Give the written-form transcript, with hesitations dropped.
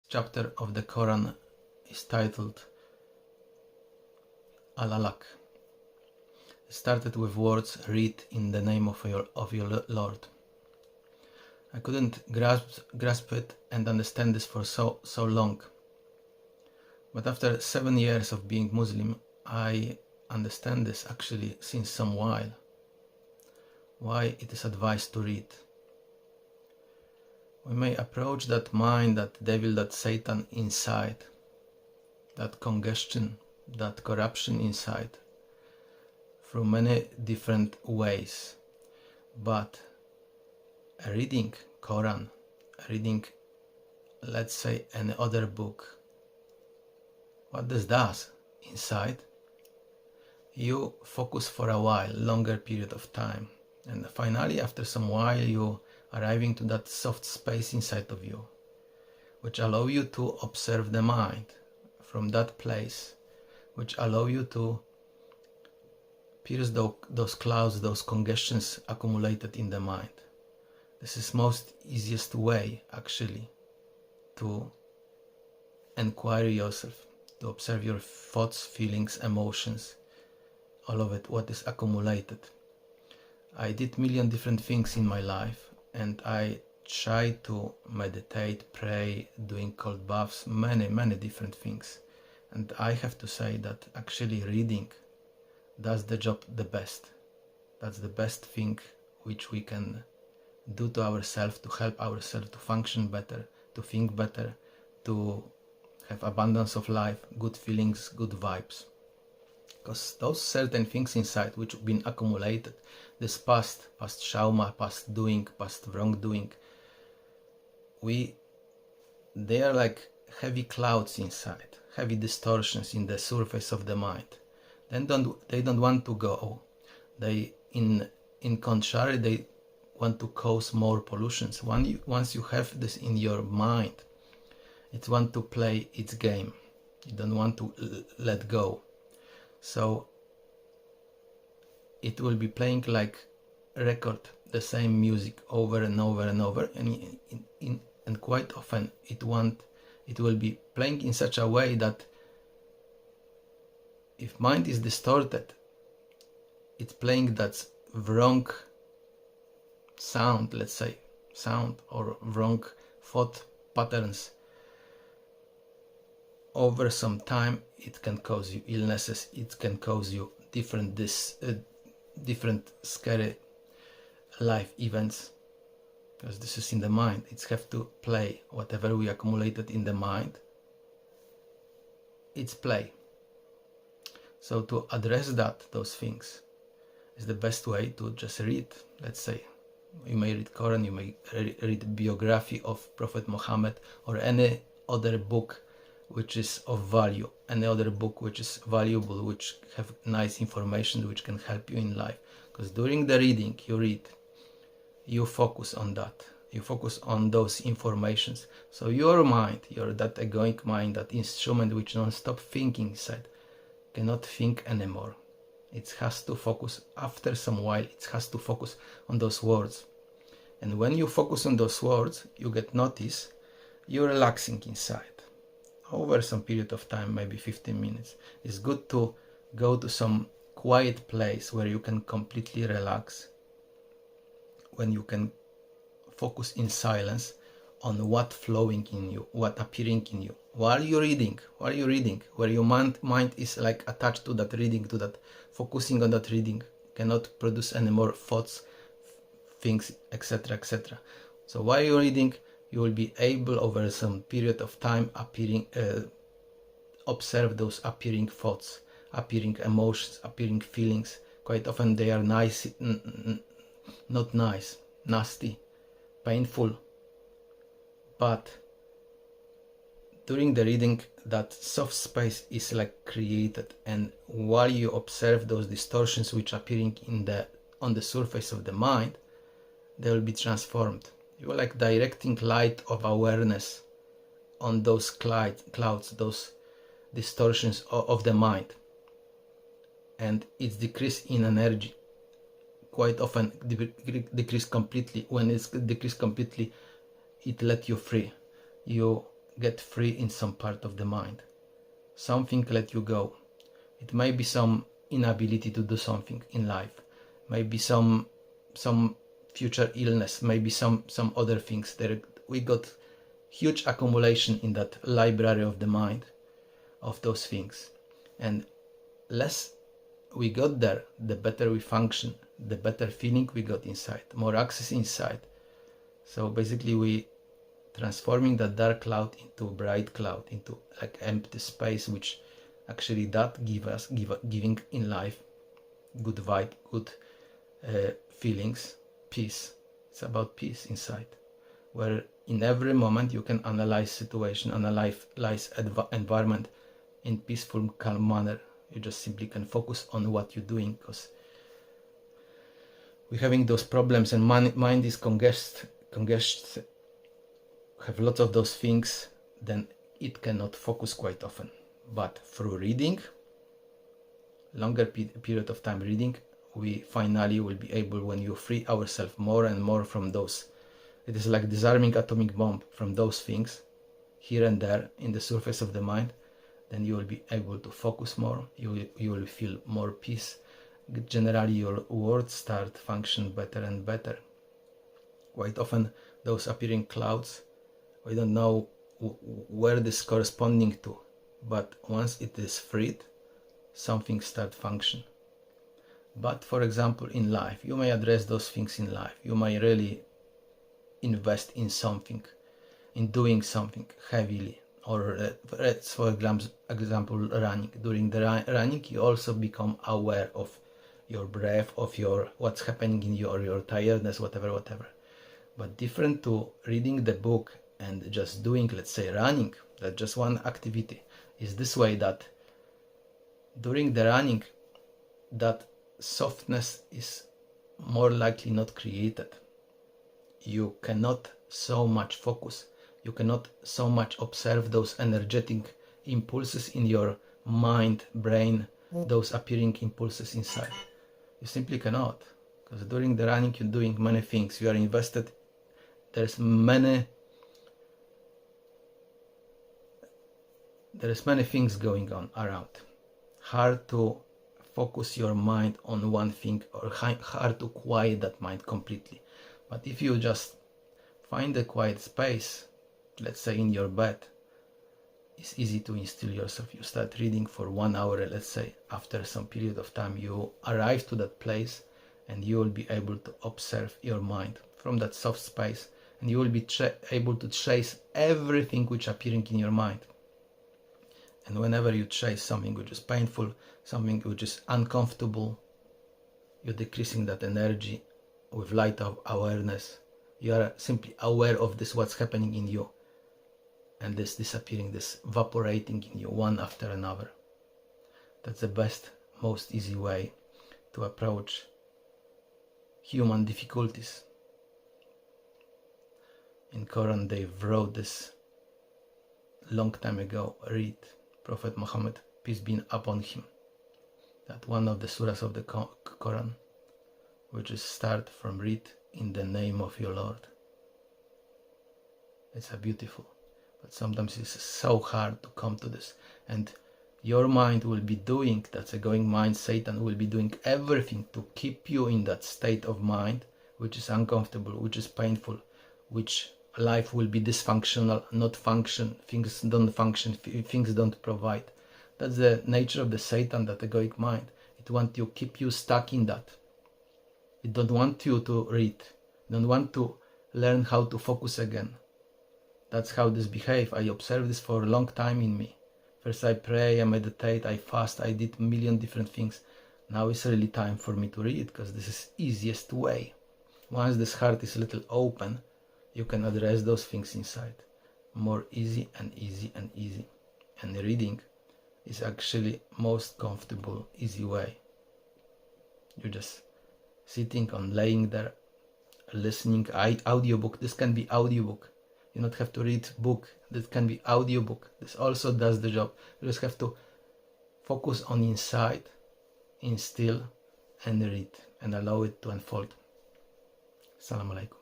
chapter of the Quran is titled Al-Alak. It started with words, read in the name of your Lord. I couldn't grasp it and understand this for so long. But after 7 years of being Muslim, I understand this actually since some while. Why it is advised to read. We may approach that mind, that devil, that Satan inside, that congestion, that corruption inside, through many different ways. But reading Quran, reading, let's say, any other book, what this does inside, you focus for a while, longer period of time, and finally after some while you arriving to that soft space inside of you, which allow you to observe the mind from that place, which allow you to pierce those clouds, those congestions accumulated in the mind. This is most easiest way actually to inquire yourself, to observe your thoughts, feelings, emotions, all of it, what is accumulated. I did million different things in my life, and I try to meditate, pray, doing cold baths, many different things. And I have to say that actually reading does the job the best. That's the best thing which we can do to ourselves, to help ourselves to function better, to think better, to have abundance of life, good feelings, good vibes. Because those certain things inside which have been accumulated, this past shauma, past doing, past wrongdoing, they are like heavy clouds inside, heavy distortions in the surface of the mind. Then they don't want to go. They, in contrary, they want to cause more pollutions. Once you have this in your mind, it wants to play its game. You don't want to let go. So it will be playing like a record, the same music over and over and over, and quite often it will be playing in such a way that if mind is distorted, it's playing that wrong sound, let's say, sound or wrong thought patterns. Over some time, it can cause you illnesses, it can cause you different scary life events, because this is in the mind. It's have to play whatever we accumulated in the mind. It's play. So to address those things is the best way to just read. Let's say you may read Quran, you may read biography of Prophet Muhammad, or any other book which is of value, any other book which is valuable, which have nice information which can help you in life. Because during the reading you read, you focus on that, you focus on those informations. So your mind, that egoic mind, that instrument which non-stop thinking inside, cannot think anymore. It has to focus, after some while, it has to focus on those words. And when you focus on those words, you get notice, you're relaxing inside. Over some period of time, maybe 15 minutes, it's good to go to some quiet place where you can completely relax, when you can focus in silence on what flowing in you, what appearing in you. While you're reading, where your mind is like attached to that reading, to that focusing on that reading, cannot produce any more thoughts, things, etc. So while you're reading, you will be able over some period of time observe those appearing thoughts, appearing emotions, appearing feelings. Quite often they are nice, not nice, nasty, painful. But during the reading, that soft space is like created, and while you observe those distortions which are appearing on the surface of the mind, they will be transformed. You are like directing light of awareness on those clouds, those distortions of the mind, and it's decreased in energy. Quite often decrease completely. When it's decreased completely, it let you free. You get free in some part of the mind. Something let you go. It may be some inability to do something in life, maybe some future illness, maybe some other things. We got huge accumulation in that library of the mind of those things, and less we got there, the better we function, the better feeling we got inside, more access inside. So basically we transforming that dark cloud into a bright cloud, into like empty space, which actually that giving in life good vibe, good feelings, peace. It's about peace inside, where in every moment you can analyze situation, analyze environment in peaceful, calm manner. You just simply can focus on what you're doing, because we're having those problems and mind is congested, have lots of those things, then it cannot focus quite often. But through reading, longer period of time reading, we finally will be able, when you free ourselves more and more from those, it is like disarming atomic bomb from those things here and there in the surface of the mind, then you will be able to focus more, you will feel more peace. Generally your words start function better and better. Quite often those appearing clouds, we don't know where this corresponding to, but once it is freed, something start function. But for example, in life, you may address those things in life. You may really invest in something, in doing something heavily, or for example, running. During the running, you also become aware of your breath, of your what's happening in your tiredness, whatever. But different to reading the book and just doing, let's say, running, that just one activity, is this way that during the running, that softness is more likely not created. You cannot so much focus, you cannot so much observe those energetic impulses in your mind, brain, those appearing impulses inside. You simply cannot, because during the running you're doing many things, you are invested, there's many things going on around. Hard to focus your mind on one thing, or hard to quiet that mind completely. But if you just find a quiet space, let's say in your bed, it's easy to instill yourself. You start reading for 1 hour, let's say. After some period of time you arrive to that place, and you will be able to observe your mind from that soft space, and you will be able to chase everything which appearing in your mind. And whenever you chase something which is painful, something which is uncomfortable, you're decreasing that energy with light of awareness. You are simply aware of this, what's happening in you, and this disappearing, this evaporating in you one after another. That's the best, most easy way to approach human difficulties. In Quran they wrote this long time ago. Read Prophet Muhammad, peace be upon him, that one of the surahs of the Quran, which is start from read in the name of your Lord. It's a beautiful, but sometimes it's so hard to come to this, and your mind will be doing, that's a going mind, Satan will be doing everything to keep you in that state of mind which is uncomfortable, which is painful, which life will be dysfunctional, not function, things don't function, things don't provide. That's the nature of the Satan, that egoic mind. It wants to keep you stuck in that. It don't want you to read, don't want to learn how to focus again. That's how this behave. I observe this for a long time in me. First I pray, I meditate, I fast, I did a million different things. Now it's really time for me to read, because this is easiest way. Once this heart is a little open, you can address those things inside more easy and easy and easy. And reading is actually most comfortable, easy way. You're just sitting on, laying there, listening. Audiobook, this can be audiobook. You don't have to read book, this can be audiobook. This also does the job. You just have to focus on inside, instill, and read, and allow it to unfold. Assalamu alaikum.